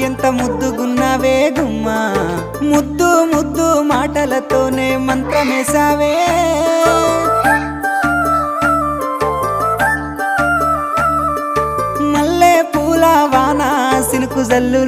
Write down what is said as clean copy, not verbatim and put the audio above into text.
ఎంత ముద్దుగున్నావే గుమ్మా ముద్దు ముద్దు మాటలతోనే మంత్రమేసావే మల్లె పూల వాన సినుకు జల్లు